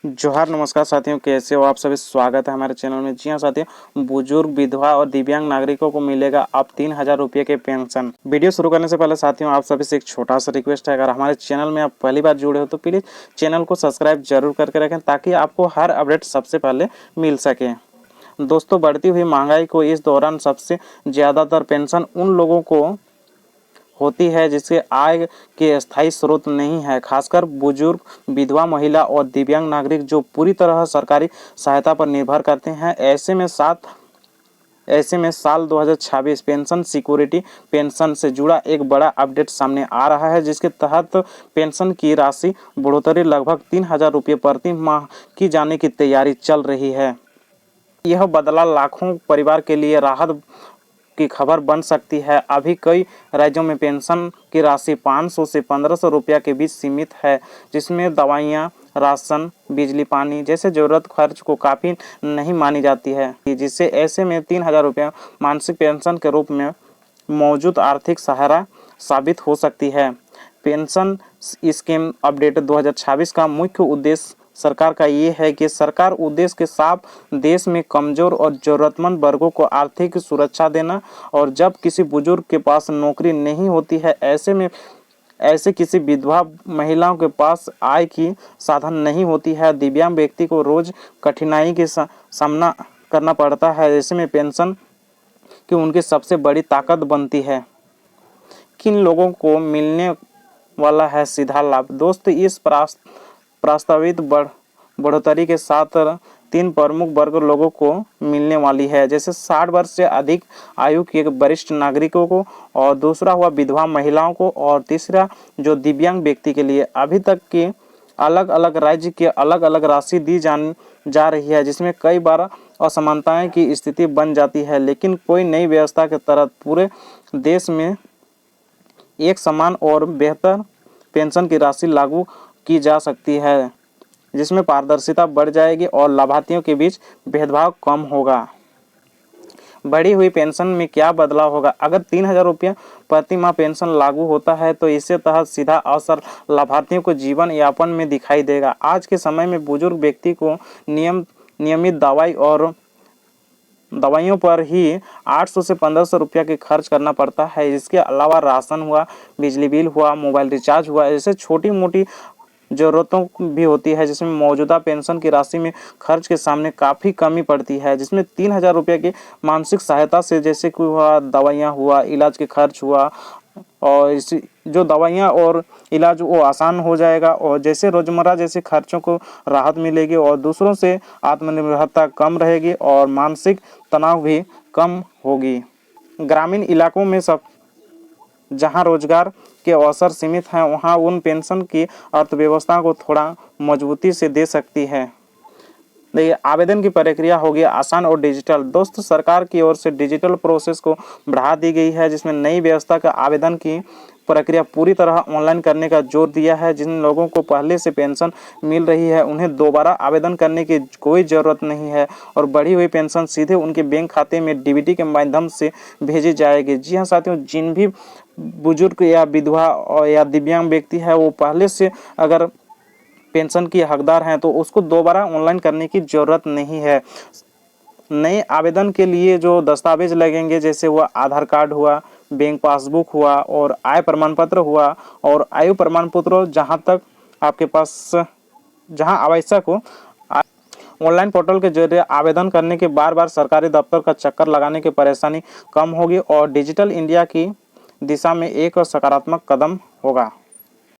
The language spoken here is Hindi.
जोहार नमस्कार साथियों, कैसे हो आप सभी। स्वागत है हमारे चैनल में। जी हाँ साथियों, बुजुर्ग, विधवा और दिव्यांग नागरिकों को मिलेगा अब 3000 रुपये के पेंशन। वीडियो शुरू करने से पहले साथियों आप सभी से एक छोटा सा रिक्वेस्ट है, अगर हमारे चैनल में आप पहली बार जुड़े हो तो प्लीज़ चैनल को सब्सक्राइब जरूर करके रखें ताकि आपको हर अपडेट सबसे पहले मिल सके। दोस्तों, बढ़ती हुई महंगाई को इस दौरान सबसे ज़्यादातर पेंशन उन लोगों को होती है जिसके आय के स्थायी स्रोत नहीं है, खासकर बुजुर्ग, विधवा महिला और दिव्यांग नागरिक जो पूरी तरह सरकारी सहायता पर निर्भर करते हैं। ऐसे में साल 2026 पेंशन सिक्योरिटी पेंशन से जुड़ा एक बड़ा अपडेट सामने आ रहा है, जिसके तहत पेंशन की राशि बढ़ोतरी लगभग 3000 रुपये प्रति माह की जाने की तैयारी चल रही है। यह बदलाव लाखों परिवार के लिए राहत की खबर बन सकती है। अभी कई राज्यों में पेंशन की राशि 500 से 1500 रुपया के बीच सीमित है, जिसमें दवाइयाँ, राशन, बिजली, पानी जैसे जरूरत खर्च को काफ़ी नहीं मानी जाती है, जिससे ऐसे में 3000 रुपया मासिक पेंशन के रूप में मौजूद आर्थिक सहारा साबित हो सकती है। पेंशन स्कीम अपडेट 2026 का मुख्य उद्देश्य सरकार का ये है कि सरकार उद्देश्य के साथ देश में कमजोर और ज़रूरतमंद वर्गों को आर्थिक सुरक्षा देना, और जब किसी बुजुर्ग के पास नौकरी नहीं होती है, ऐसे किसी विधवा महिलाओं के पास आय की साधन नहीं होती है, दिव्यांग व्यक्ति को रोज कठिनाई के सामना करना पड़ता है, ऐसे में पेंशन की उनकी सबसे बड़ी ताकत बनती है। किन लोगों को मिलने वाला है सीधा लाभ? दोस्तों, इस प्रस्तावित बढ़ोतरी के साथ 3 प्रमुख वर्ग लोगों को मिलने वाली है, जैसे 60 वर्ष से अधिक आयु के वरिष्ठ नागरिकों को, और दूसरा हुआ विधवा महिलाओं को, और तीसरा जो दिव्यांग व्यक्ति के लिए। अभी तक के अलग अलग राज्य के अलग अलग राशि दी जा रही है, जिसमें कई बार असमानताएं की स्थिति बन जाती है, लेकिन कोई नई व्यवस्था के तहत पूरे देश में एक समान और बेहतर पेंशन की राशि लागू की जा सकती है, जिसमें पारदर्शिता बढ़ जाएगी और लाभार्थियों के बीच भेदभाव कम होगा। बढ़ी हुई पेंशन में क्या बदलाव होगा? अगर 3000 रुपये प्रति माह पेंशन लागू होता है तो इससे तहत सीधा असर लाभार्थियों को जीवन यापन में दिखाई देगा। आज के समय में बुजुर्ग व्यक्ति को नियमित दवाइयों पर ही 800 से 1500 रुपया के खर्च करना पड़ता है। इसके अलावा राशन हुआ, बिजली बिल हुआ, मोबाइल रिचार्ज हुआ, ऐसे छोटी मोटी ज़रूरतों भी होती है, जिसमें मौजूदा पेंशन की राशि में खर्च के सामने काफ़ी कमी पड़ती है, जिसमें 3000 रुपये की मानसिक सहायता से जैसे कि हुआ, दवाइयाँ हुआ, इलाज के खर्च हुआ, और इसी जो दवाइयाँ और इलाज वो आसान हो जाएगा, और जैसे रोज़मर्रा जैसे खर्चों को राहत मिलेगी, और दूसरों से आत्मनिर्भरता कम रहेगी, और मानसिक तनाव भी कम होगी। ग्रामीण इलाकों में जहां रोजगार के अवसर सीमित हैं, वहां उन पेंशन की अर्थव्यवस्था को थोड़ा मजबूती से दे सकती है। देखिए, आवेदन की प्रक्रिया होगी आसान और डिजिटल। दोस्तों, सरकार की ओर से डिजिटल प्रोसेस को बढ़ा दी गई है, जिसमें नई व्यवस्था का आवेदन की प्रक्रिया पूरी तरह ऑनलाइन करने का जोर दिया है। जिन लोगों को पहले से पेंशन मिल रही है उन्हें दोबारा आवेदन करने की कोई ज़रूरत नहीं है, और बढ़ी हुई पेंशन सीधे उनके बैंक खाते में डीबीटी के माध्यम से भेजी जाएगी। जी हाँ साथियों, जिन भी बुजुर्ग या विधवा या दिव्यांग व्यक्ति है वो पहले से अगर पेंशन की हकदार हैं तो उसको दोबारा ऑनलाइन करने की ज़रूरत नहीं है। नए आवेदन के लिए जो दस्तावेज लगेंगे, जैसे हुआ आधार कार्ड हुआ, बैंक पासबुक हुआ, और आय प्रमाण पत्र हुआ, और आयु प्रमाण पत्र जहां तक आपके पास जहां आवश्यक हो, ऑनलाइन पोर्टल के जरिए आवेदन करने के बार बार सरकारी दफ्तर का चक्कर लगाने की परेशानी कम होगी, और डिजिटल इंडिया की दिशा में एक सकारात्मक कदम होगा।